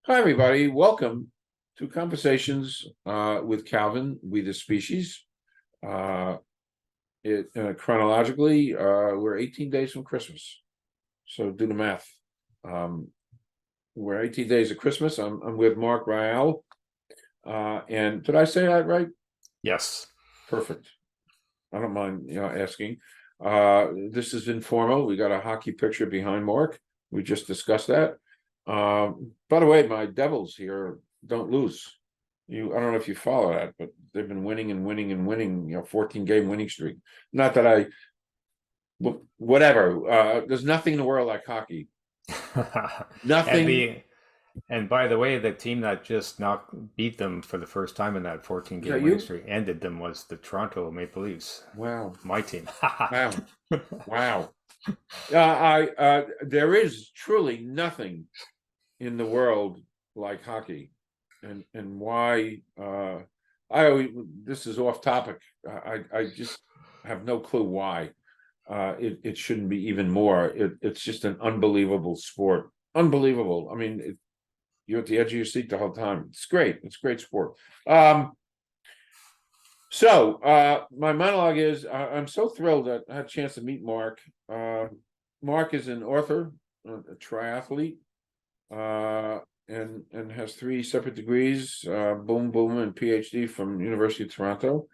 Hi, everybody. Welcome to Conversations with Calvin, We the Species. Uh, chronologically, we're 18 days from Christmas. So do the math. Um, we're 18 days of Christmas. I'm with Mark Ryall. And did I say that right? Yes. Perfect. I don't mind, asking. This is informal. We got a hockey picture behind Mark. We just discussed that. By the way, my Devils here don't lose. I don't know if you follow that, but they've been winning and winning and winning. 14-game winning streak. Not that whatever. There's nothing in the world like hockey. and Nothing. the and by the way, the team that just beat them for the first time in that 14 Is that game winning you? streak ended them was the Toronto Maple Leafs. Wow. My team. Wow. Wow. There is truly nothing in the world like hockey, and why I always, this is off topic. I just have no clue why it shouldn't be even more. It's just an unbelievable sport. Unbelievable. I mean, you're at the edge of your seat the whole time. It's great. It's a great sport. So my monologue is I'm so thrilled that I had a chance to meet Mark. Mark is an author, a triathlete, uh, and has three separate degrees, boom, boom, and PhD from University of Toronto.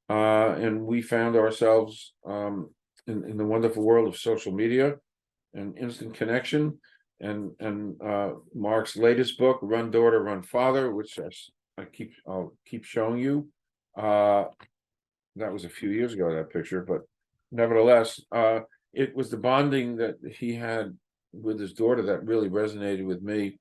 And we found ourselves in the wonderful world of social media and instant connection. And Mark's latest book, Run Daughter, Run Father, which I'll keep showing you. Uh, that was a few years ago, that picture, but nevertheless, it was the bonding that he had with his daughter that really resonated with me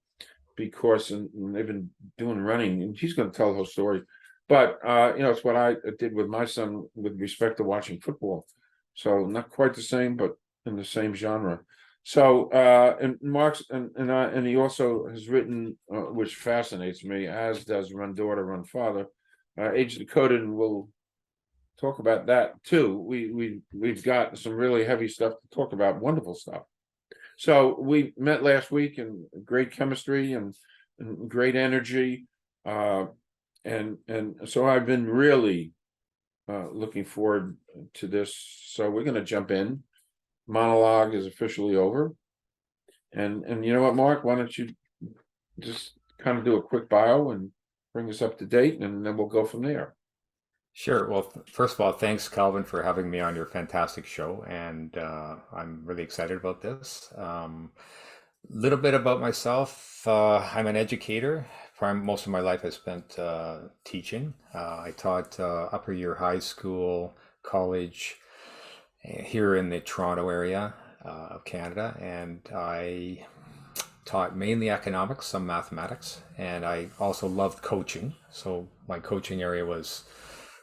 because and they've been doing running, and he's going to tell the whole story. But it's what I did with my son with respect to watching football. So not quite the same, but in the same genre. So and Mark's and he also has written, which fascinates me, as does Run Daughter, Run Father, Age Decoded, and we'll talk about that too. We've got some really heavy stuff to talk about, wonderful stuff. So we met last week, and great chemistry and great energy. And so I've been really looking forward to this. So we're going to jump in. Monologue is officially over. And you know what, Mark? Why don't you just kind of do a quick bio and bring us up to date, and then we'll go from there. Sure. Well, first of all, thanks, Calvin, for having me on your fantastic show, and I'm really excited about this. Little bit about myself. I'm an educator. Most of my life I spent teaching. I taught upper year high school, college here in the Toronto area of Canada, and I taught mainly economics, some mathematics, and I also loved coaching. So my coaching area was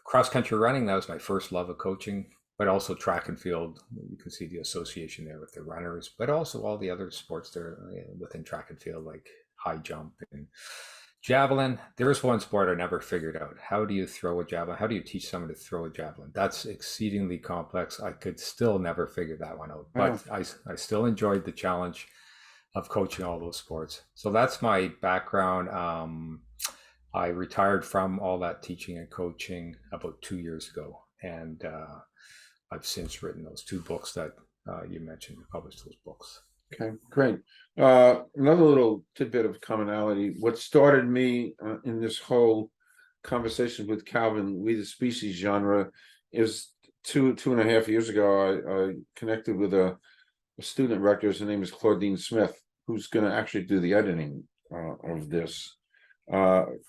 cross country running. That was my first love of coaching, but also track and field. You can see the association there with the runners, but also all the other sports there within track and field, like high jump and javelin. There is one sport I never figured out. How do you throw a javelin? How do you teach someone to throw a javelin? That's exceedingly complex. I could still never figure that one out, Wow. but I still enjoyed the challenge of coaching all those sports. So that's my background. I retired from all that teaching and coaching about 2 years ago, and I've since written those two books that you mentioned. Published those books. Okay, great. Another little tidbit of commonality. What started me in this whole conversation with Calvin, we the species genre, is two and a half years ago. I connected with a student rector. Her name is Claudine Smith, who's going to actually do the editing of this.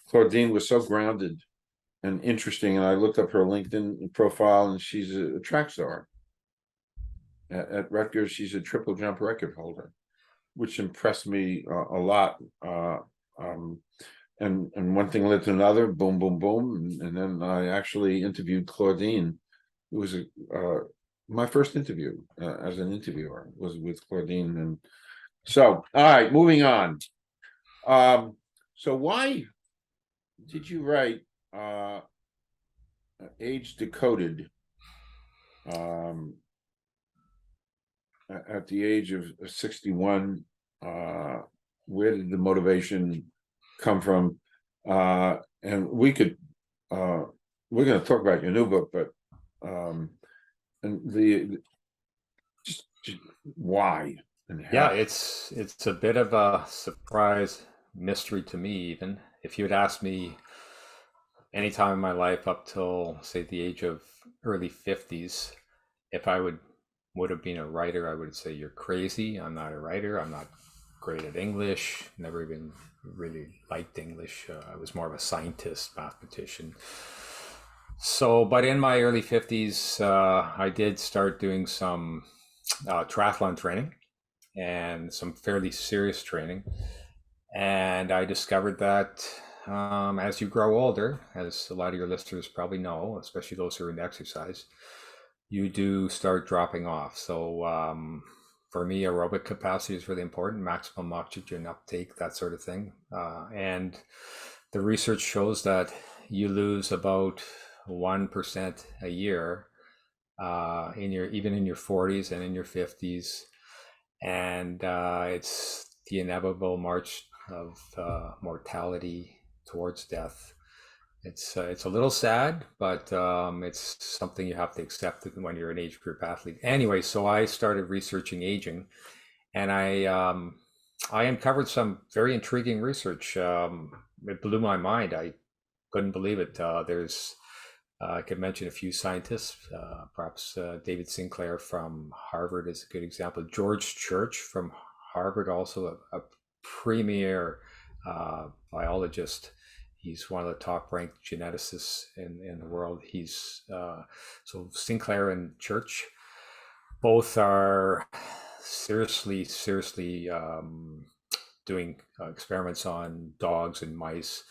Claudine was so grounded and interesting, and I looked up her LinkedIn profile, and she's a track star at Rutgers. She's a triple jump record holder, which impressed me a lot. Um, and one thing led to another, boom, boom, boom, and then I actually interviewed Claudine. It was my first interview as an interviewer was with Claudine, and so all right, moving on. So why did you write Age Decoded um, at the age of 61? Where did the motivation come from. And we could, we're going to talk about your new book, but and just why and Yeah, how. it's a bit of a surprise mystery to me even. If you had asked me any time in my life up till say the age of early 50s, if I would have been a writer, I would say you're crazy. I'm not a writer. I'm not great at English. Never even really liked English. I was more of a scientist, mathematician. So, but in my early 50s, I did start doing some triathlon training and some fairly serious training. And I discovered that as you grow older, as a lot of your listeners probably know, especially those who are in exercise, you do start dropping off. So for me, aerobic capacity is really important, maximum oxygen uptake, that sort of thing. And the research shows that you lose about 1% a year in your even in your 40s and in your 50s, and it's the inevitable march of mortality towards death. It's a little sad, but it's something you have to accept when you're an age group athlete. Anyway, so I started researching aging, and I uncovered some very intriguing research. It blew my mind. I couldn't believe it. I could mention a few scientists, perhaps David Sinclair from Harvard is a good example. George Church from Harvard, also a premier biologist. He's one of the top ranked geneticists in the world. So Sinclair and Church both are seriously doing experiments on dogs and mice,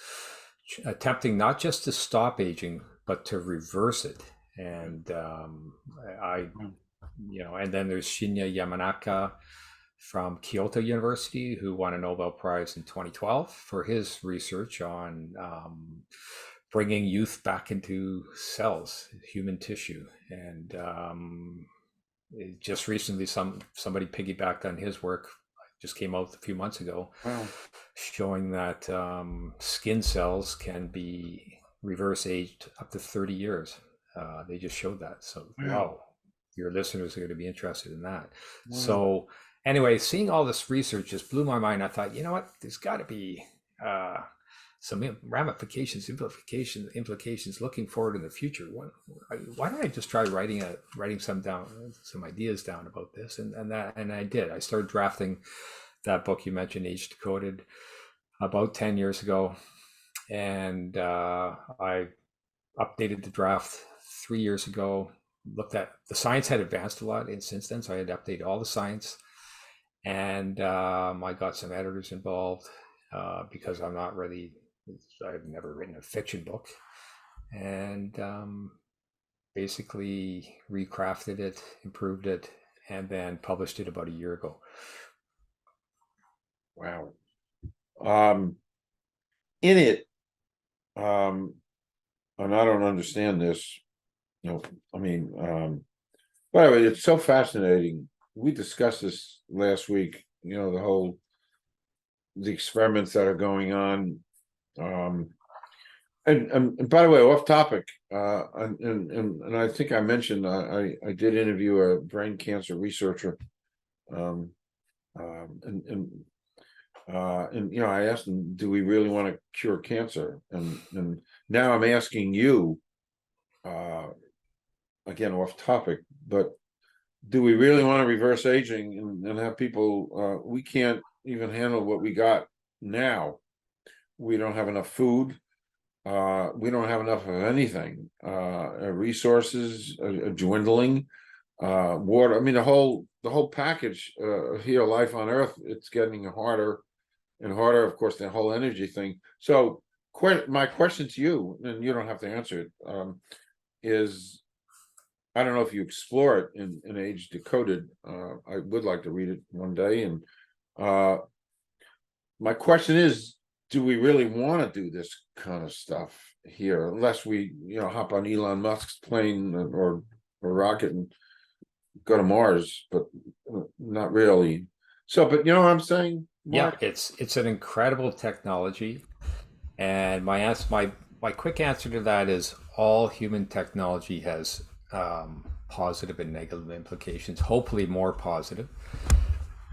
attempting not just to stop aging, but to reverse it. And I, and then there's Shinya Yamanaka from Kyoto University, who won a Nobel Prize in 2012 for his research on bringing youth back into cells, human tissue. And just recently, somebody piggybacked on his work. Just came out a few months ago, Wow. showing that skin cells can be reverse aged up to 30 years. They just showed that. So, wow, your listeners are going to be interested in that. Wow. So, anyway, seeing all this research just blew my mind. I thought, you know what, there's got to be some ramifications, implications looking forward in the future. Why don't I just try writing some ideas down about this? And I did. I started drafting that book you mentioned, Age Decoded, about 10 years ago. And I updated the draft 3 years ago. Looked at the science had advanced a lot since then, so I had to update all the science. And I got some editors involved because I've never written a fiction book. And basically recrafted it, improved it, and then published it about a year ago. Wow. In it, and I don't understand this, I mean, by the way, it's so fascinating. We discussed this last week, the experiments that are going on. And by the way, off topic, and I think I mentioned I did interview a brain cancer researcher, and I asked him, do we really want to cure cancer? And now I'm asking you, again off topic, but do we really want to reverse aging and have people? We can't even handle what we got now. We don't have enough food. We don't have enough of anything. Resources are dwindling. Water. I mean, the whole package here, life on Earth. It's getting harder and harder. Of course, the whole energy thing. So, my question to you, and you don't have to answer it, is I don't know if you explore it in Age Decoded. I would like to read it one day. And my question is, do we really want to do this kind of stuff here, unless we, hop on Elon Musk's plane or rocket and go to Mars, but not really. So, but you know what I'm saying, Yeah, Mark? it's an incredible technology. And my quick answer to that is all human technology has positive and negative implications, hopefully more positive.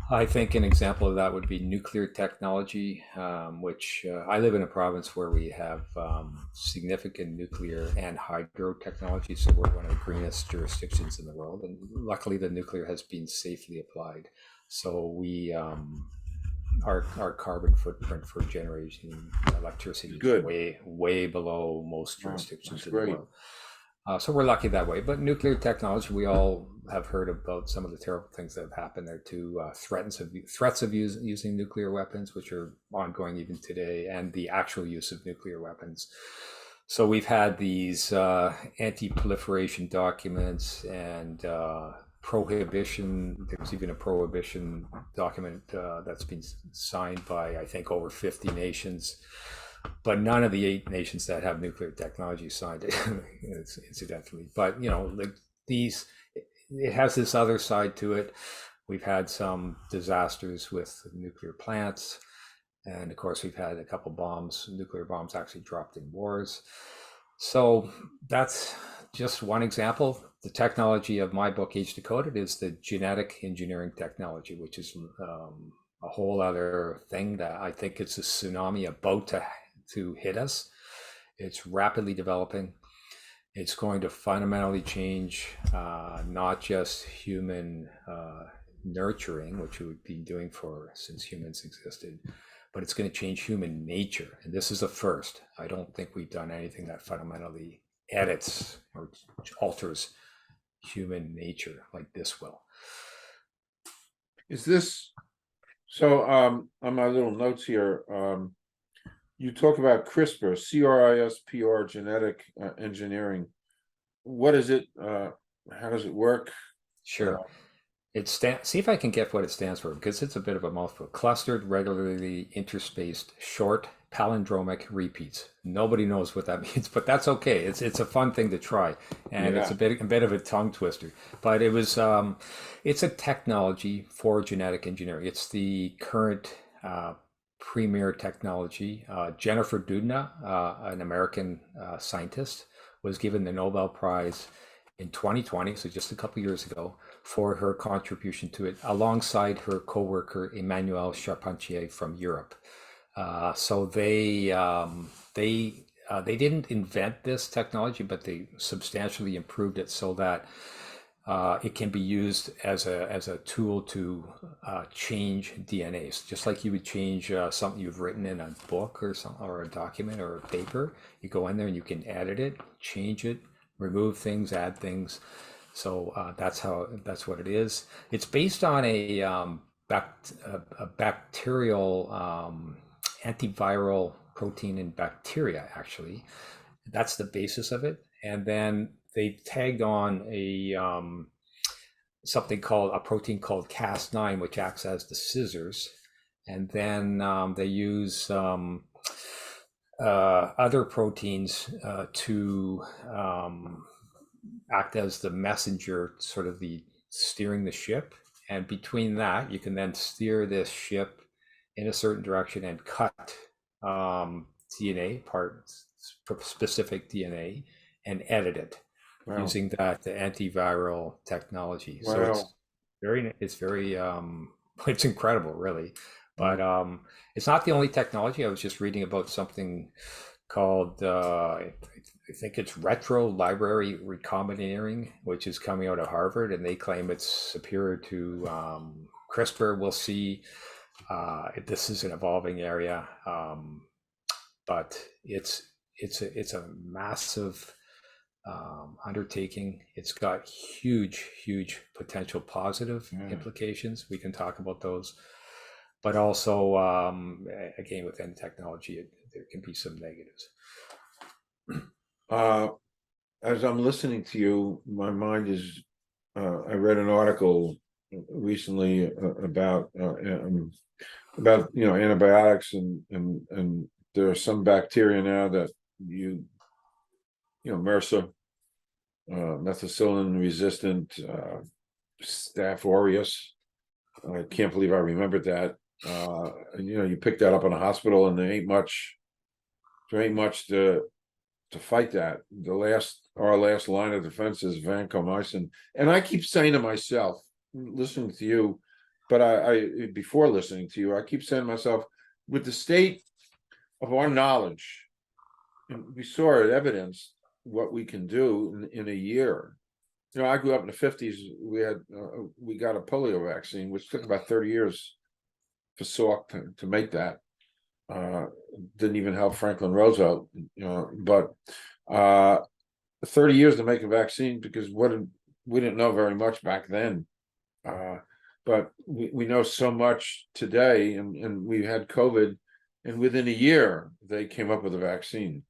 I think an example of that would be nuclear technology, which I live in a province where we have significant nuclear and hydro technology. So we're one of the greenest jurisdictions in the world. And luckily, the nuclear has been safely applied. So our carbon footprint for generating electricity is Good. way below most Wow, that's jurisdictions in the great. world. So we're lucky that way. But nuclear technology, we all have heard about some of the terrible things that have happened there too. Threats of using nuclear weapons, which are ongoing even today, and the actual use of nuclear weapons. So we've had these anti-proliferation documents and prohibition. There's even a prohibition document that's been signed by, I think, over 50 nations. But none of the 8 nations that have nuclear technology signed it, incidentally. But it has this other side to it. We've had some disasters with nuclear plants, and of course, we've had a couple nuclear bombs actually dropped in wars. So that's just one example. The technology of my book, Age Decoded, is the genetic engineering technology, which is a whole other thing that I think it's a tsunami about to hit us. It's rapidly developing. It's going to fundamentally change not just human nurturing, which we've been doing since humans existed, but it's going to change human nature. And this is a first. I don't think we've done anything that fundamentally edits or alters human nature like this will. Is this so? On my little notes here, you talk about CRISPR, CRISPR, genetic engineering. What is it? How does it work? Sure. See if I can get what it stands for, because it's a bit of a mouthful. Clustered, regularly interspaced, short, palindromic repeats. Nobody knows what that means, but that's okay. It's a fun thing to try, and it's a bit of a tongue twister. But it's a technology for genetic engineering. It's the current premier technology. Jennifer Doudna, an American scientist, was given the Nobel Prize in 2020, so just a couple years ago, for her contribution to it, alongside her co-worker Emmanuel Charpentier from Europe. So they didn't invent this technology, but they substantially improved it so that it can be used as a tool to change DNAs, just like you would change something you've written in a book or a document or a paper. You go in there and you can edit it, change it, remove things, add things. So that's what it is. It's based on a bacterial antiviral protein in bacteria, actually. That's the basis of it. And then they tagged on a protein called Cas9, which acts as the scissors. And then they use other proteins to act as the messenger, sort of the steering the ship. And between that, you can then steer this ship in a certain direction and cut DNA parts, specific DNA, and edit it using the antiviral technology. Wow. So it's incredible, really. But it's not the only technology. I was just reading about something called I think it's retro library recombinating, which is coming out of Harvard, and they claim it's superior to CRISPR. We'll see. This is an evolving area, but it's a massive undertaking. It's got huge potential positive implications. We can talk about those, but also again, within technology, there can be some negatives. As I'm listening to you, my mind is. I read an article recently about antibiotics and there are some bacteria now that MRSA, methicillin resistant Staph aureus, I can't believe I remembered that. And, you pick that up in a hospital, and there ain't much to fight that. Our last line of defense is vancomycin. And I keep saying to myself, listening to you, but I before listening to you, I keep saying to myself, with the state of our knowledge, and we saw it evidenced what we can do in a year. I grew up in the 50s. We got a polio vaccine, which took about 30 years for Salk to make that. Didn't even help Franklin Roosevelt, but 30 years to make a vaccine, because we didn't know very much back then. But we know so much today, and we had COVID, and within a year they came up with a vaccine.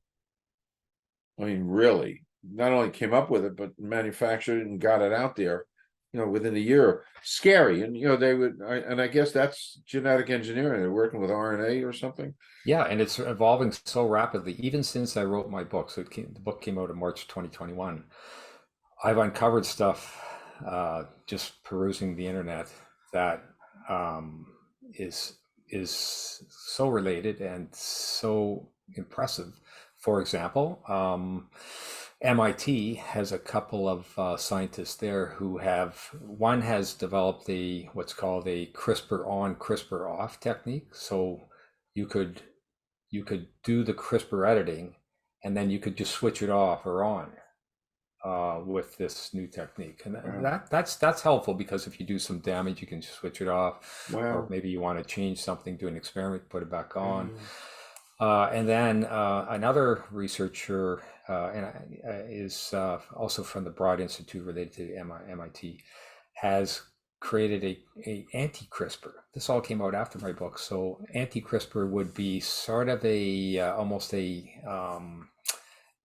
I mean, really, not only came up with it, but manufactured it and got it out there, within a year. Scary. And, they would, and I guess that's genetic engineering. They're working with RNA or something. Yeah, and it's evolving so rapidly, even since I wrote my book. So the book came out in March 2021. I've uncovered stuff just perusing the internet that is so related and so impressive. For example, MIT has a couple of scientists there who one has developed what's called a CRISPR on, CRISPR off technique. So you could do the CRISPR editing, and then you could just switch it off or on with this new technique. And that's helpful, because if you do some damage, you can switch it off. Wow. Or maybe you want to change something, do an experiment, put it back on. And then another researcher is also from the Broad Institute related to MIT, has created a anti-CRISPR. This all came out after my book. So anti-CRISPR would be sort of almost an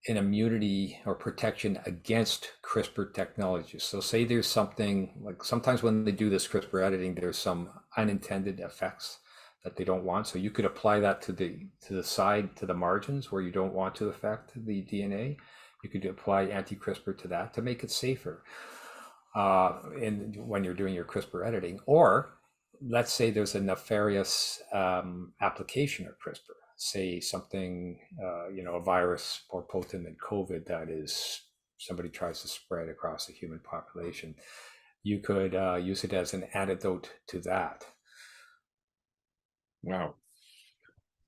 immunity or protection against CRISPR technologies. So say there's something, like sometimes when they do this CRISPR editing, there's some unintended effects that they don't want. So you could apply that to the side, to the margins where you don't want to affect the DNA. You could apply anti-CRISPR to that to make it safer when you're doing your CRISPR editing. Or let's say there's a nefarious application of CRISPR. Say something, a virus more potent than COVID that somebody tries to spread across the human population. You could use it as an antidote to that.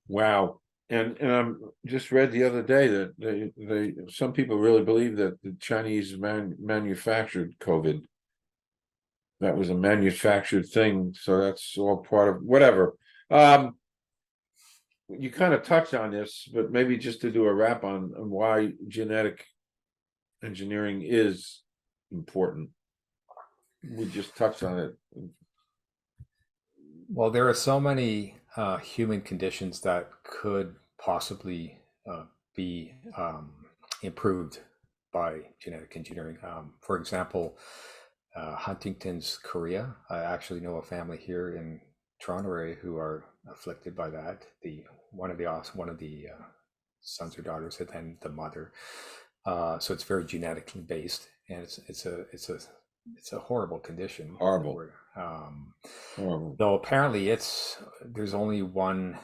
Wow. And I just read the other day that some people really believe that the Chinese manufactured COVID. That was a manufactured thing. So that's all part of whatever. You kind of touched on this, but maybe just to do a wrap on why genetic engineering is important. We just touched on it. Well, there are so many human conditions that could possibly be improved by genetic engineering. For example, Huntington's chorea. I actually know a family here in Toronto area who are afflicted by that. One of the sons or daughters, and then the mother. So it's very genetically based, and it's a horrible condition. Horrible. Though apparently there's only one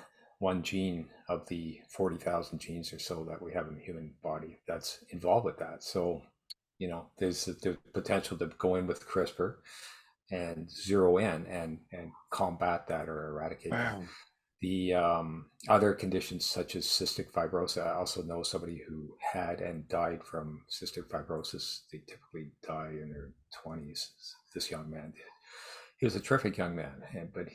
gene of the 40,000 genes or so that we have in the human body that's involved with that. So, there's the potential to go in with CRISPR and zero in and combat that or eradicate that. The other conditions such as cystic fibrosis, I also know somebody who had and died from cystic fibrosis. They typically die in their 20s. This young man did. He was a terrific young man, but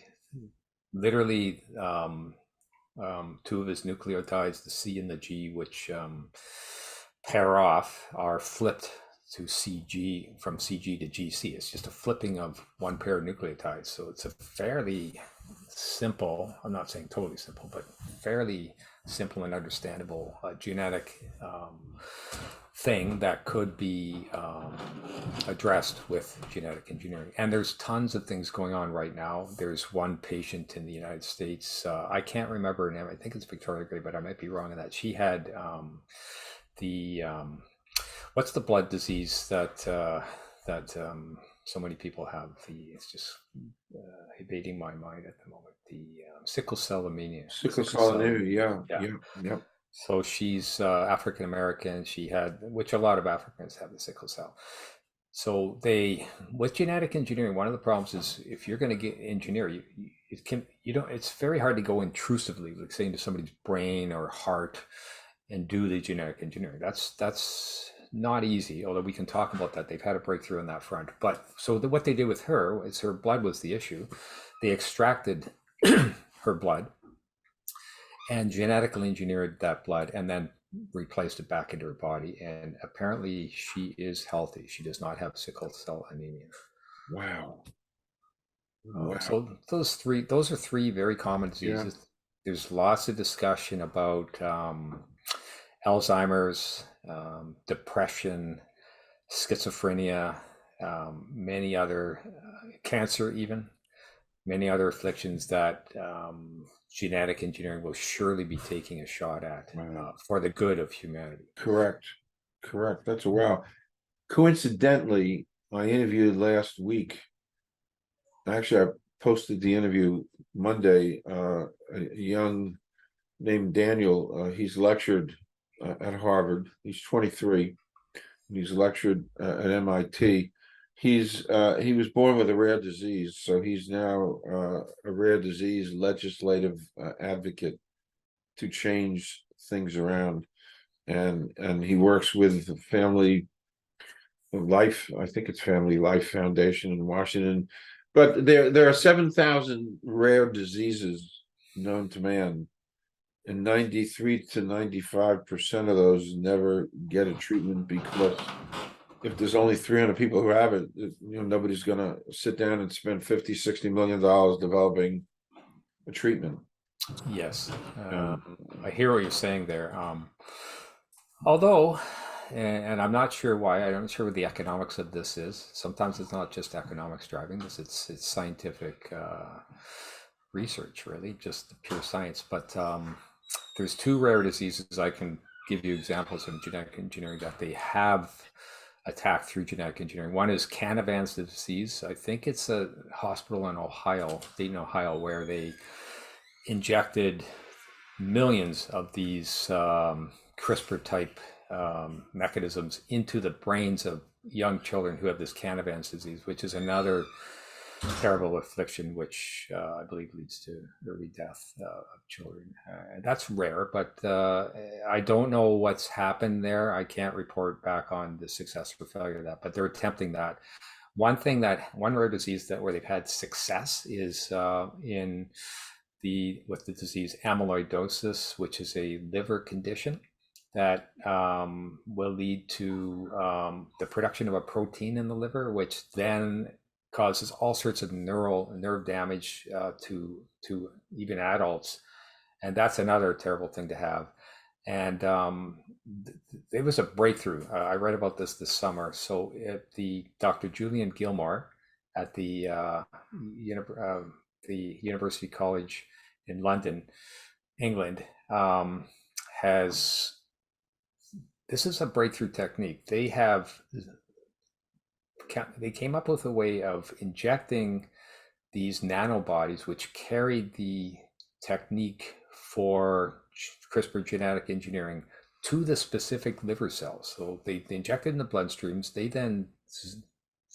literally two of his nucleotides, the C and the G, which pair off, are flipped to CG, from CG to GC. It's just a flipping of one pair of nucleotides. So it's a fairly simple, I'm not saying totally simple, but fairly simple and understandable genetic thing that could be addressed with genetic engineering. And there's tons of things going on right now. There's one patient in the United States, I can't remember her name, I think it's Victoria Gray, but I might be wrong in that. She had what's the blood disease that so many people have it's just evading my mind at the moment, the sickle cell anemia. Sickle cell anemia, Yeah. yeah. So she's African American. She had, which a lot of Africans have the sickle cell. So with genetic engineering, one of the problems is if you're going to get engineer, it's very hard to go intrusively, like saying to somebody's brain or heart and do the genetic engineering. That's not easy, although we can talk about that. They've had a breakthrough on that front. But so what they did with her is her blood was the issue. They extracted her blood and genetically engineered that blood and then replaced it back into her body. And apparently she is healthy. She does not have sickle cell anemia. Wow. So those are three very common diseases. Yeah. There's lots of discussion about Alzheimer's, depression, schizophrenia, many other cancer, even many other afflictions that genetic engineering will surely be taking a shot at for the good of humanity. Correct. That's a wow. Coincidentally, I interviewed last week. Actually, I posted the interview Monday. A young named Daniel. He's lectured at Harvard. He's 23. He's lectured at MIT. He was born with a rare disease, so he's now a rare disease legislative advocate to change things around, and he works with the Family Life. I think it's Family Life Foundation in Washington. But there are 7,000 rare diseases known to man, and 93 to 95% of those never get a treatment because if there's only 300 people who have it, nobody's going to sit down and spend $50-60 million developing a treatment. Yes, I hear what you're saying there. Although, and I'm not sure why, I'm not sure what the economics of this is. Sometimes it's not just economics driving this; it's scientific research, really, just pure science. But there's two rare diseases I can give you examples of genetic engineering that they have attacked through genetic engineering. One is Canavan's disease. I think it's a hospital in Ohio, Dayton, Ohio, where they injected millions of these CRISPR type mechanisms into the brains of young children who have this Canavan's disease, which is another terrible affliction, which I believe leads to early death of children. That's rare, but I don't know what's happened there. I can't report back on the success or failure of that, but they're attempting that. One rare disease where they've had success is with the disease amyloidosis, which is a liver condition that will lead to the production of a protein in the liver, which then causes all sorts of nerve damage to even adults, and that's another terrible thing to have. And it was a breakthrough. I read about this summer. So Dr. Julian Gilmore at the University College in London, England, this is a breakthrough technique. They came up with a way of injecting these nanobodies, which carried the technique for CRISPR genetic engineering to the specific liver cells. So they injected in the bloodstreams. They then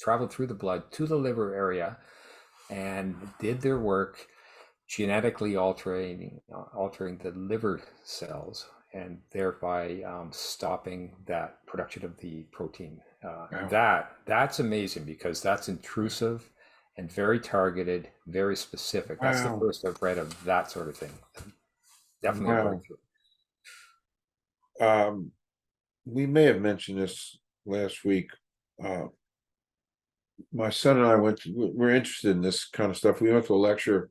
traveled through the blood to the liver area and did their work genetically altering the liver cells, and thereby stopping that production of the protein. Wow. That's amazing, because that's intrusive and very targeted, very specific. That's the first I've read of that sort of thing. Definitely a breakthrough. We may have mentioned this last week. My son and I we're interested in this kind of stuff. We went to a lecture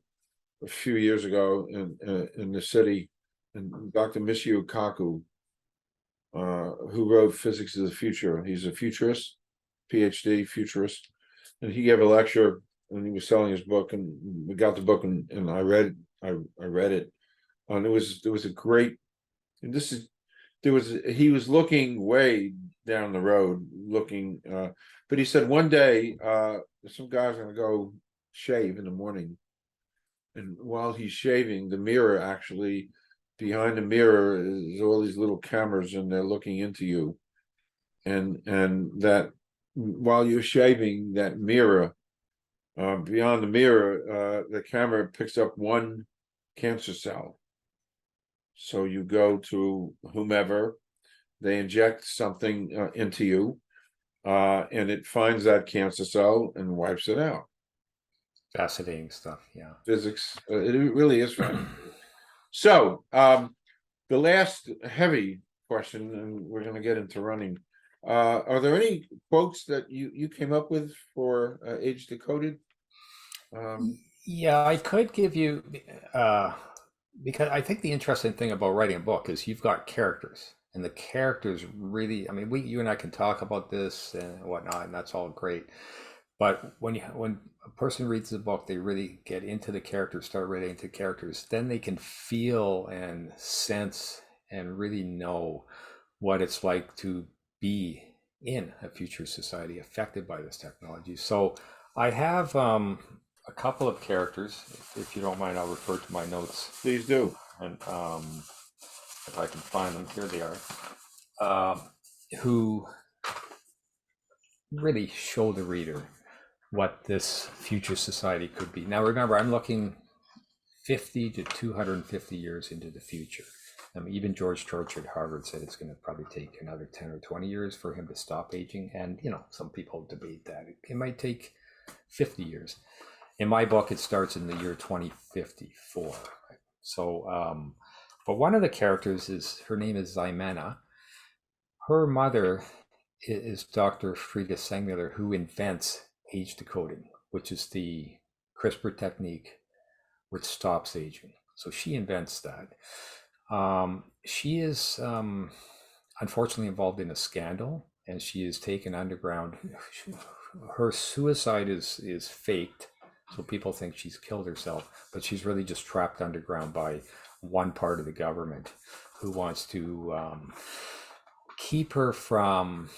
a few years ago in the city, and Dr. Michio Kaku, who wrote Physics of the Future. He's a futurist, PhD futurist, and he gave a lecture and he was selling his book, and we got the book and I read it, and it was a great. And he was looking way down the road, but he said one day some guy's gonna go shave in the morning, and while he's shaving, the mirror actually, behind the mirror is all these little cameras, and they're looking into you, and that while you're shaving, that mirror, beyond the mirror, the camera picks up one cancer cell. So you go to whomever, they inject something into you, and it finds that cancer cell and wipes it out. Fascinating stuff. Yeah. Physics, it really is fascinating. So, the last heavy question, and we're going to get into running. Are there any quotes that you came up with for Age Decoded? Yeah, I could give you, because I think the interesting thing about writing a book is you've got characters, and the characters really, I mean, you and I can talk about this and whatnot, and that's all great. But when a person reads the book, they really get into the characters, start relating to characters, then they can feel and sense and really know what it's like to be in a future society affected by this technology. So I have a couple of characters. If you don't mind, I'll refer to my notes. Please do. And if I can find them, here they are, who really show the reader what this future society could be. Now, remember, I'm looking 50 to 250 years into the future. Even George Church at Harvard said it's going to probably take another 10 or 20 years for him to stop aging. And, some people debate that. It might take 50 years. In my book, it starts in the year 2054. Right? So, but one of the characters her name is Ximena. Her mother is Dr. Frida Sengmuller, who invents age decoding, which is the CRISPR technique which stops aging. So she invents that. She is unfortunately involved in a scandal, and she is taken underground. Her suicide is faked, so people think she's killed herself, but she's really just trapped underground by one part of the government who wants to keep her from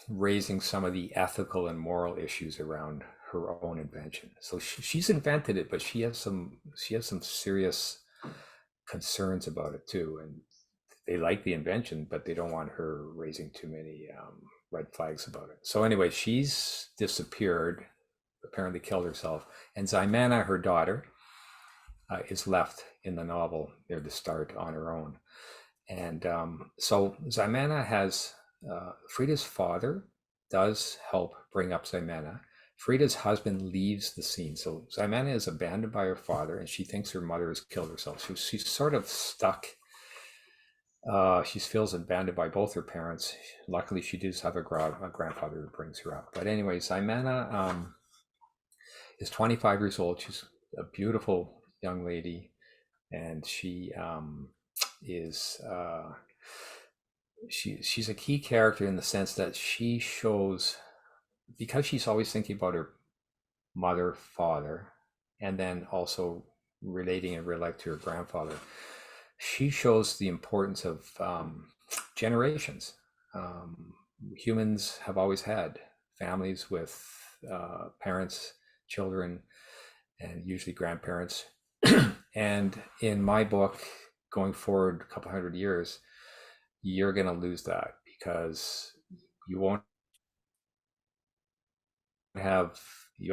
raising some of the ethical and moral issues around her own invention. So she's invented it, but she has some serious concerns about it too, and they like the invention, but they don't want her raising too many red flags about it. So anyway, she's disappeared, apparently killed herself, and Ximena, her daughter, is left in the novel there to start on her own. And so Ximena has Frida's father does help bring up Ximena. Frida's husband leaves the scene. So Ximena is abandoned by her father, and she thinks her mother has killed herself. So she's sort of stuck. She feels abandoned by both her parents. Luckily, she does have a grandfather who brings her up. But anyway, Ximena is 25 years old. She's a beautiful young lady, and she is she's a key character in the sense that she shows, because she's always thinking about her mother, father, and then also relating in real life to her grandfather, she shows the importance of generations. Humans have always had families with parents, children, and usually grandparents. And in my book, going forward a couple hundred years, you're going to lose that, because you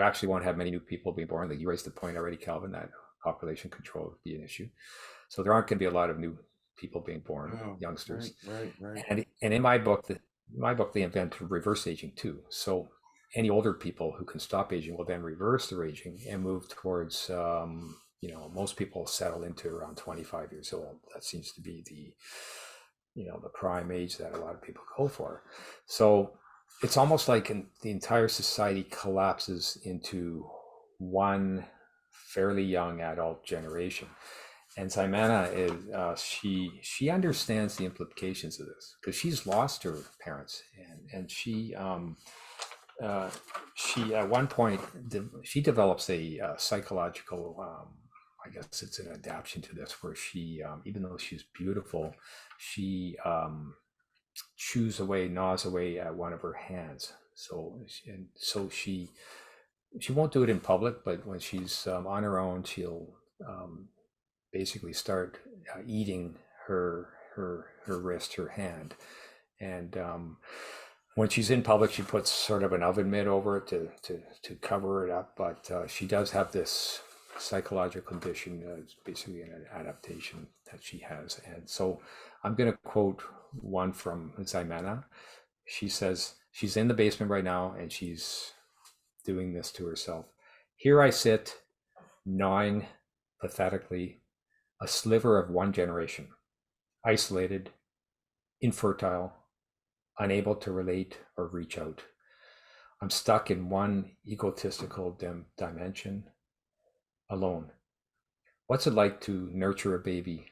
actually won't have many new people being born. Like you raised the point already, Calvin, that population control would be an issue. So there aren't going to be a lot of new people being born, youngsters. Right. And in my book, they invent reverse aging too. So any older people who can stop aging will then reverse their aging and move towards, most people settle into around 25 years old. That seems to be the prime age that a lot of people go for. So it's almost like the entire society collapses into one fairly young adult generation. And Ximena is she understands the implications of this, because she's lost her parents, and she at one point she develops a psychological, I guess it's an adaptation to this, where she even though she's beautiful, she gnaws away at one of her hands. So she she won't do it in public, but when she's on her own, she'll basically start eating her wrist, her hand, and when she's in public, she puts sort of an oven mitt over it to cover it up. But she does have this psychological condition, it's basically an adaptation that she has. And so I'm going to quote one from Ximena. She says she's in the basement right now and she's doing this to herself. Here I sit, gnawing pathetically a sliver of one generation, isolated, infertile, unable to relate or reach out. I'm stuck in one egotistical dimension, alone. What's it like to nurture a baby,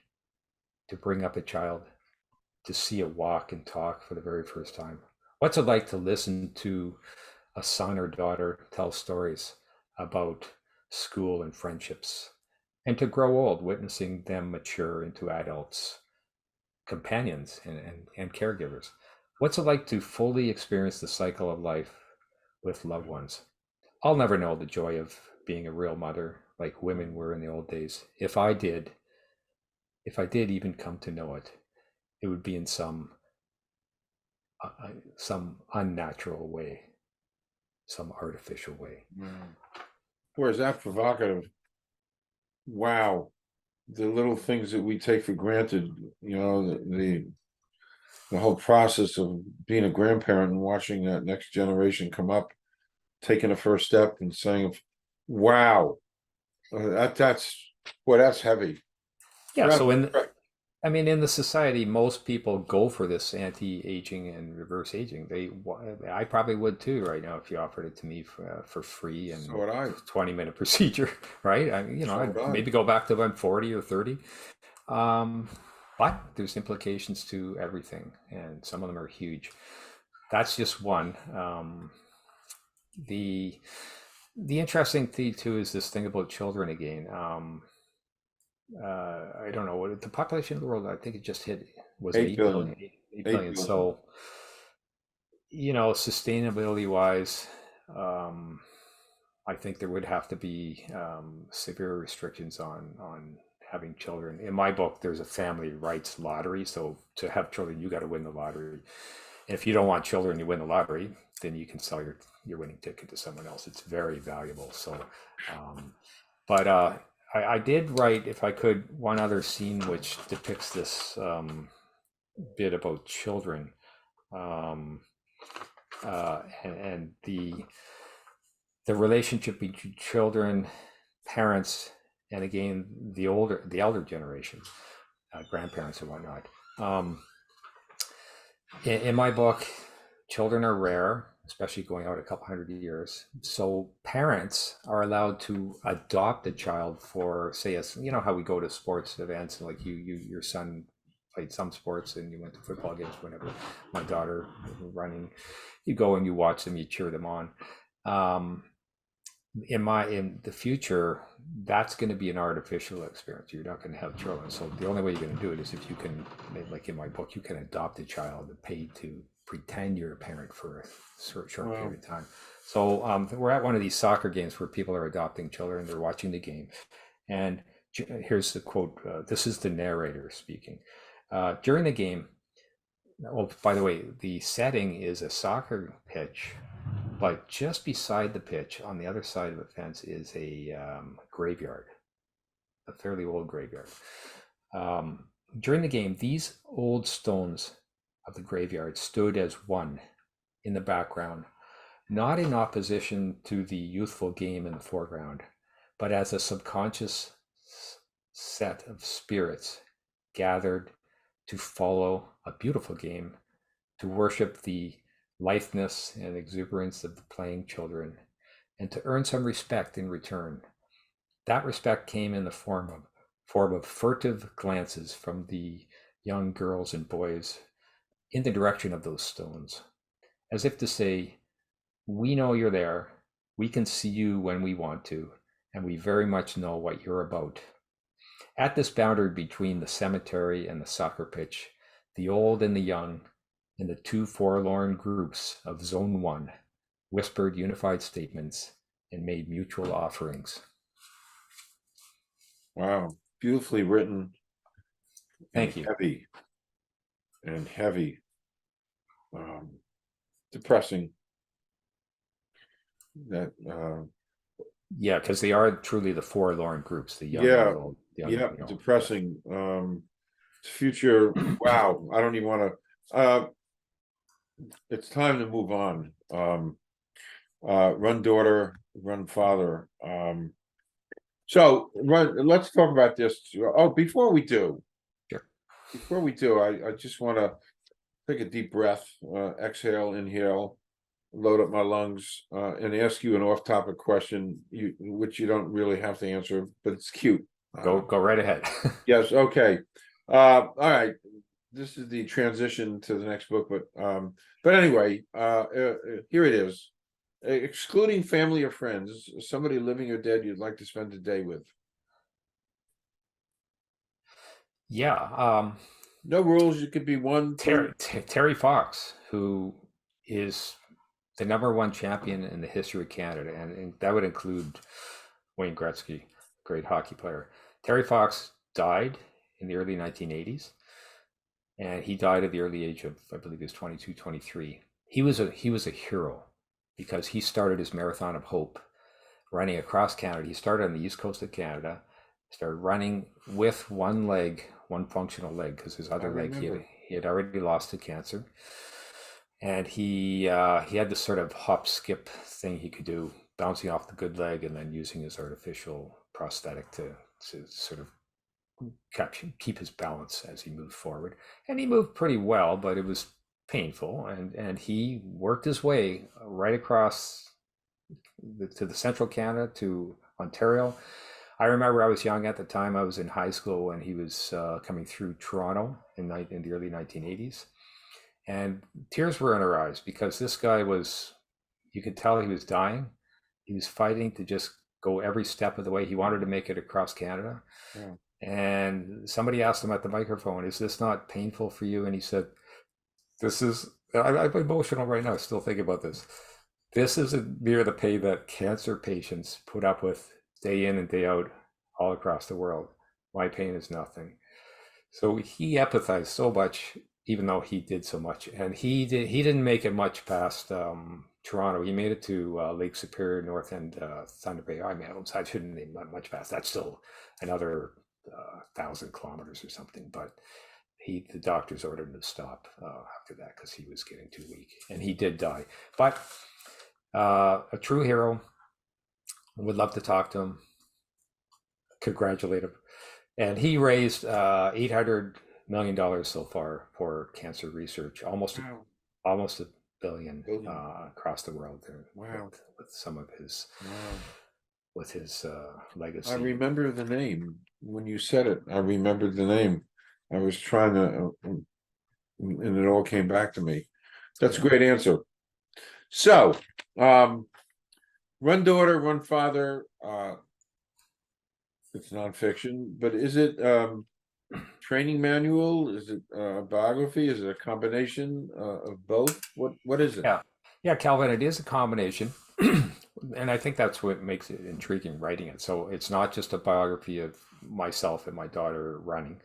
to bring up a child, to see it walk and talk for the very first time? What's it like to listen to a son or daughter tell stories about school and friendships, and to grow old witnessing them mature into adults, companions, and caregivers? What's it like to fully experience the cycle of life with loved ones? I'll never know the joy of being a real mother like women were in the old days. If I did even come to know it, it would be in some unnatural way, some artificial way. Whereas that provocative, wow, the little things that we take for granted, you know, the whole process of being a grandparent and watching that next generation come up, taking a first step and saying, wow, that's heavy. Yeah, so in the society, most people go for this anti-aging and reverse aging. I probably would too right now if you offered it to me for free and So would I. 20-minute procedure, right? I'd maybe go back to when I'm 40 or 30. But there's implications to everything, and some of them are huge. That's just one. The interesting thing too is this thing about children again. I don't know what the population of the world, I think it just hit was 8 billion. 8 billion. So, sustainability wise, I think there would have to be severe restrictions on having children. In my book, there's a family rights lottery. So to have children, you got to win the lottery. And if you don't want children, you win the lottery, then you can sell your winning ticket to someone else. It's very valuable. So, but I did write, if I could, one other scene which depicts this bit about children, and the relationship between children, parents, and again the elder generation, grandparents and whatnot. In my book, children are rare, especially going out a couple hundred years. So parents are allowed to adopt a child for, say, how we go to sports events, and like your son played some sports and you went to football games, whenever my daughter running, you go and you watch them, you cheer them on. In the future, that's going to be an artificial experience. You're not going to have children. So the only way you're going to do it is if you can, like in my book, you can adopt a child and pay to pretend you're a parent for a short period of time. So we're at one of these soccer games where people are adopting children. They're watching the game. And here's the quote. This is the narrator speaking. During the game, well, by the way, the setting is a soccer pitch, but just beside the pitch, on the other side of the fence, is a graveyard, a fairly old graveyard. During the game, these old stones of the graveyard stood as one in the background, not in opposition to the youthful game in the foreground, but as a subconscious set of spirits gathered to follow a beautiful game, to worship the litheness and exuberance of the playing children, and to earn some respect in return. That respect came in the form of furtive glances from the young girls and boys in the direction of those stones, as if to say, we know you're there, we can see you when we want to, and we very much know what you're about. At this boundary between the cemetery and the soccer pitch, the old and the young, in the two forlorn groups of Zone 1, whispered unified statements and made mutual offerings. Wow, beautifully written. Thank you. Heavy and heavy. Depressing. That Yeah, because they are truly the forlorn groups, the young yeah, and old, young, yeah, you know. depressing. Future. Wow, I don't even want to. It's time to move on. Run daughter, run father. So let's talk about this. Oh, before we do, I just want to take a deep breath, exhale, inhale, load up my lungs, and ask you an off-topic question, which you don't really have to answer, but it's cute. Go right ahead. Yes, okay. All right. This is the transition to the next book, but anyway, here it is. Excluding family or friends, somebody living or dead you'd like to spend a day with. Yeah, No rules. You could be one, two. Terry Fox, who is the #1 champion in the history of Canada, and that would include Wayne Gretzky, great hockey player. Terry Fox died in the early 1980s, and he died at the early age of, I believe he was 22, 23. He was a hero because he started his Marathon of Hope running across Canada. He started on the east coast of Canada, started running with one leg, one functional leg, because his other leg he had already lost to cancer. And he had this sort of hop skip thing he could do, bouncing off the good leg and then using his artificial prosthetic to sort of keep his balance as he moved forward. And he moved pretty well, but it was painful. And he worked his way right across to the central Canada to Ontario. I remember I was young at the time. I was in high school when he was coming through Toronto in the early 1980s. And tears were in her eyes because this guy was, you could tell he was dying. He was fighting to just go every step of the way. He wanted to make it across Canada. Yeah. And somebody asked him at the microphone, "Is this not painful for you?" And he said, "This is," I'm emotional right now. I still think about this. "This is near the pay that cancer patients put up with day in and day out all across the world. My pain is nothing." So he empathized so much, even though he did so much. And he didn't make it much past Toronto. He made it to Lake Superior, North End, Thunder Bay. I mean, I shouldn't name that much past. That's still another 1,000 kilometers or something. But the doctors ordered him to stop after that because he was getting too weak. And he did die. But a true hero. Would love to talk to him. Congratulate him. And he raised $800 million so far for cancer research, almost $1 billion across the world. Wow. With some of his with his legacy. I remember the name when you said it. I remembered the name. I was trying to, and it all came back to me. That's a great answer. So, Run Daughter, Run Father. It's nonfiction, but is it training manual? Is it a biography? Is it a combination of both? What is it? Yeah, Calvin, it is a combination. And I think that's what makes it intriguing writing it. So it's not just a biography of myself and my daughter running,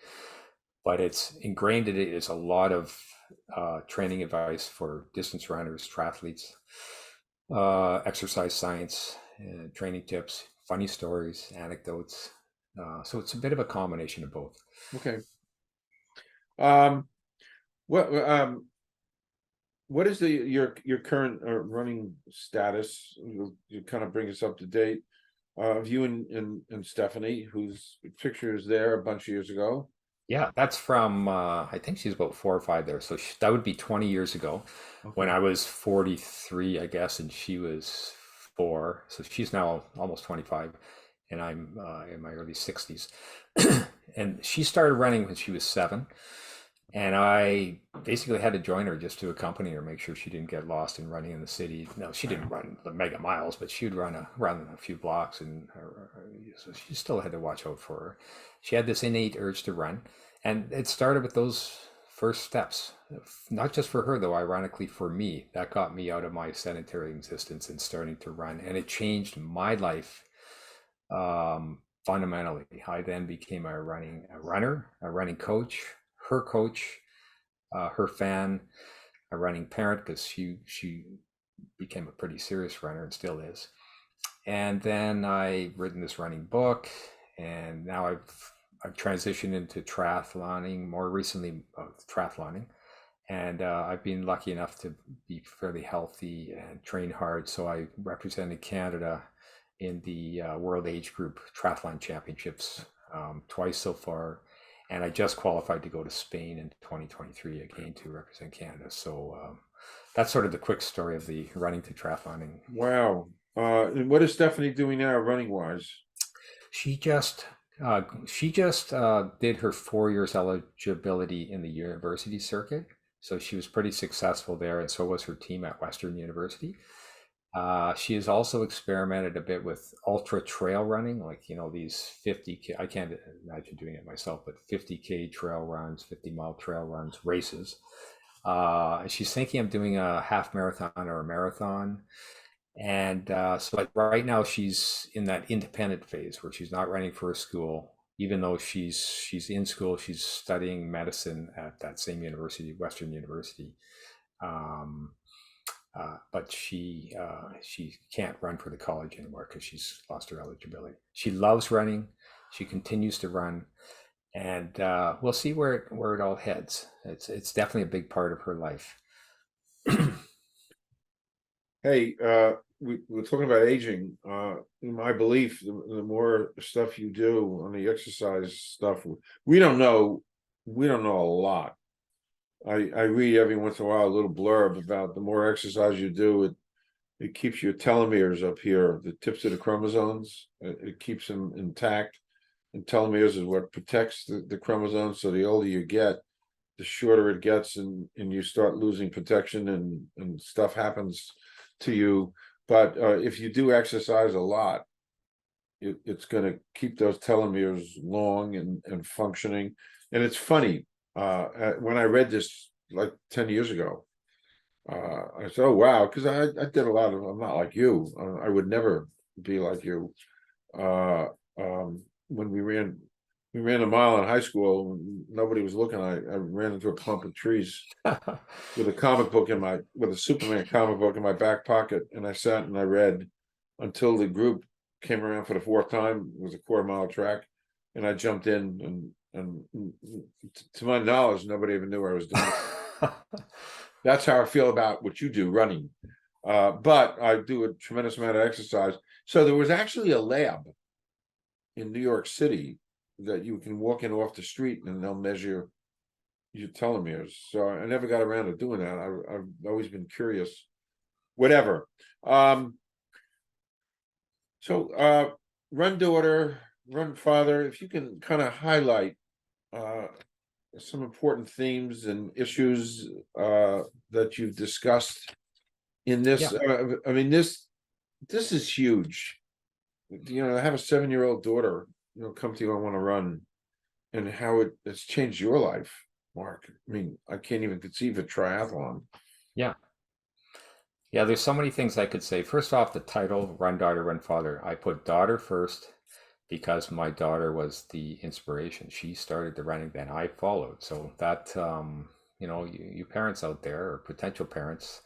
but it's ingrained in it is a lot of training advice for distance runners, triathletes, exercise science, training tips, funny stories, anecdotes. So it's a bit of a combination of both. Okay. What is your current running status? You kind of bring us up to date. Of you and Stephanie, whose picture is there a bunch of years ago. Yeah, that's from I think she's about 4 or 5 there. So that would be 20 years ago, when I was 43, I guess, and she was 4. So she's now almost 25, and I'm in my early 60s. And she started running when she was 7. And I basically had to join her just to accompany her, make sure she didn't get lost in running in the city. No, she didn't run the mega miles, but she'd run a few blocks, and so she still had to watch out for her. She had this innate urge to run, and it started with those first steps. not just for her though, ironically for me, that got me out of my sedentary existence and starting to run, and it changed my life fundamentally. I then became a runner, a running coach, her fan, a running parent, because she became a pretty serious runner and still is. And then I written this running book, and now I've transitioned into triathloning, more recently triathloning, and I've been lucky enough to be fairly healthy and train hard. So I represented Canada in the World Age Group Triathlon Championships twice so far, and I just qualified to go to Spain in 2023 again to represent Canada. So that's sort of the quick story of the running to triathloning. Wow. And what is Stephanie doing now, running wise? She just did her 4 years eligibility in the university circuit, so she was pretty successful there, and so was her team at Western University. She has also experimented a bit with ultra trail running, like these 50K. I can't imagine doing it myself, but 50K trail runs, 50-mile trail runs, races. She's thinking of doing a half marathon or a marathon. And so like right now she's in that independent phase where she's not running for a school, even though she's in school. She's studying medicine at that same university, Western University. But she can't run for the college anymore because she's lost her eligibility. She loves running. She continues to run, and we'll see where it all heads. It's definitely a big part of her life. Hey, we're talking about aging. In my belief, the more stuff you do on the exercise stuff, we don't know a lot. I read every once in a while a little blurb about the more exercise you do, it keeps your telomeres up here, the tips of the chromosomes. It keeps them intact, and telomeres is what protects the chromosomes. So the older you get, the shorter it gets, and you start losing protection, and stuff happens to you. But if you do exercise a lot, it's going to keep those telomeres long and functioning. And it's funny, when I read this like 10 years ago, I said, oh wow, because I did a lot of, I'm not like you, I would never be like you. When we ran a mile in high school, nobody was looking. I ran into a clump of trees with a comic book with a Superman comic book in my back pocket, and I sat and I read until the group came around for the fourth time. It was a quarter-mile track, and I jumped in, and to my knowledge, nobody even knew what I was doing. That's how I feel about what you do, running. But I do a tremendous amount of exercise. So there was actually a lab in New York City that you can walk in off the street, and they'll measure your telomeres. So I never got around to doing that. I've always been curious. Whatever. So run daughter, run father, if you can kind of highlight some important themes and issues that you've discussed in this. Yeah. I mean, this is huge. I have a 7-year-old daughter, come to you, I want to run, and how it's changed your life, Mark. I mean, I can't even conceive a triathlon. Yeah. Yeah, there's so many things I could say. First off, the title, Run Daughter, Run Father. I put daughter first because my daughter was the inspiration. She started the running, then I followed. So that, you parents out there, or potential parents,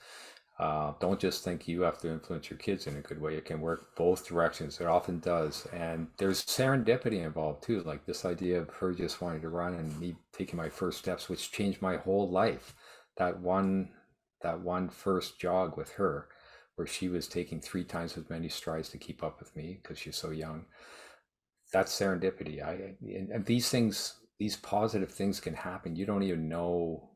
don't just think you have to influence your kids in a good way. It can work both directions. It often does. And there's serendipity involved too, like this idea of her just wanting to run and me taking my first steps, which changed my whole life. That one first jog with her, where she was taking 3 times as many strides to keep up with me because she's so young. That's serendipity. And these positive things can happen. You don't even know.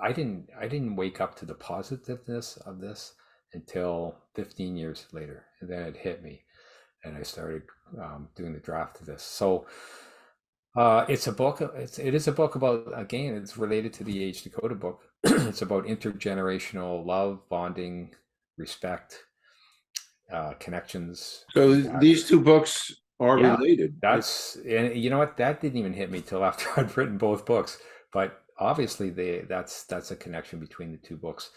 I didn't wake up to the positiveness of this until 15 years later, and then it hit me, and I started doing the draft of this. So it's a book. It is a book about, again, it's related to the Age Decoded book. It's about intergenerational love, bonding, respect, connections. So these two books are Yeah, related. and you know what? That didn't even hit me till after I'd written both books. But obviously that's a connection between the two books,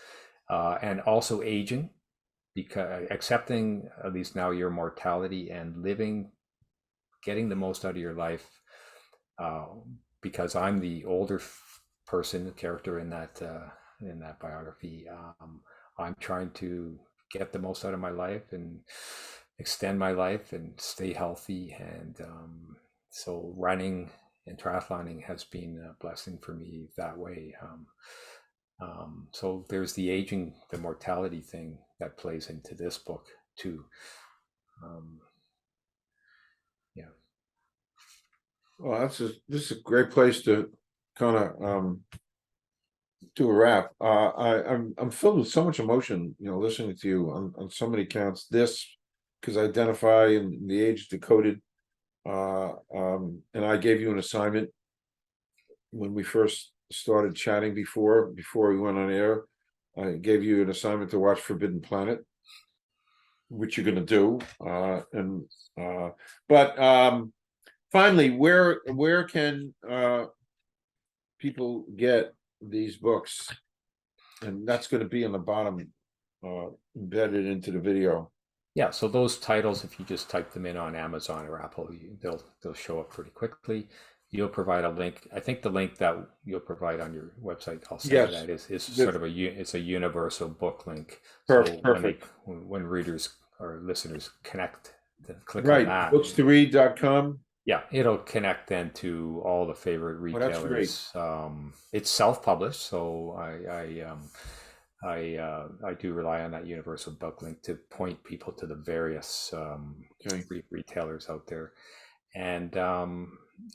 and also aging, because accepting at least now your mortality and living, getting the most out of your life. Uh, because I'm the older person, character in that biography. I'm trying to get the most out of my life and extend my life and stay healthy. And so running and triathloning has been a blessing for me that way. So there's the aging, the mortality thing that plays into this book too. Um, yeah. Well, this is a great place to kind of do a wrap. I'm filled with so much emotion, listening to you on so many counts. This, because I identify in the age Decoded, and I gave you an assignment when we first started chatting before we went on air. I gave you an assignment to watch Forbidden Planet, which you're going to do. But finally, where can people get these books? And that's going to be in the bottom, embedded into the video. Yeah, so those titles, if you just type them in on Amazon or Apple, they'll show up pretty quickly. You'll provide a link. I think the link that you'll provide on your website, I'll say Yes, that is sort of it's a universal book link. perfect. When readers or listeners click on Right, that, books2read.com. yeah, it'll connect then to all the favorite Oh, that's great. retailers. It's self-published, so I do rely on that universal book link to point people to the various Okay. retailers out there. And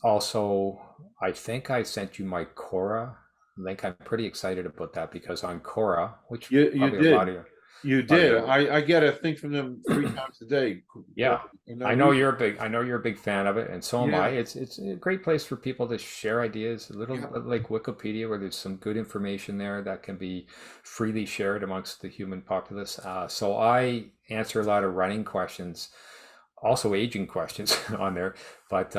also, I think I sent you my Quora link. I'm pretty excited about that because on Quora, which You probably a lot did. of You did. I get a thing from them 3 times a day. yeah, And I know you're a big fan of it, and so am I. Yeah. It's a great place for people to share ideas, a little Yeah. bit like Wikipedia, where there's some good information there that can be freely shared amongst the human populace. So I answer a lot of running questions, also aging questions on there. But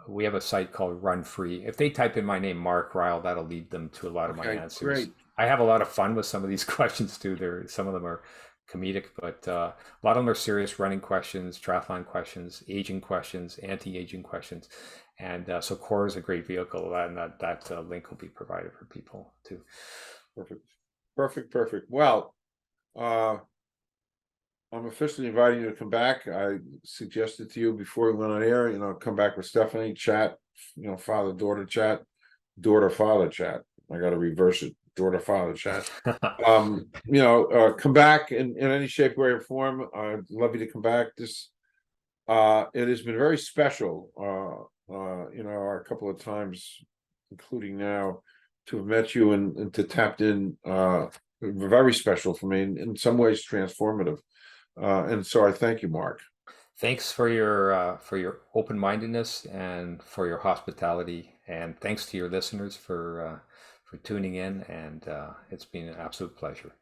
we have a site called Run Free. If they type in my name, Mark Ryall, that'll lead them to a lot of my Okay, answers. great. I have a lot of fun with some of these questions too. Some of them are comedic, but a lot of them are serious running questions, triathlon questions, aging questions, anti-aging questions. And so Core is a great vehicle, and that link will be provided for people too. Perfect. Well, I'm officially inviting you to come back. I suggested to you before we went on air, come back with Stephanie, chat, father-daughter chat, daughter-father chat. I got to reverse it, daughter-father chat. Come back in any shape, way, or form. I'd love you to come back. It has been very special, a couple of times, including now, to have met you and to tapped in, very special for me, in some ways transformative. And so I thank you, Mark. Thanks for your open-mindedness and for your hospitality, and thanks to your listeners for tuning in. And it's been an absolute pleasure.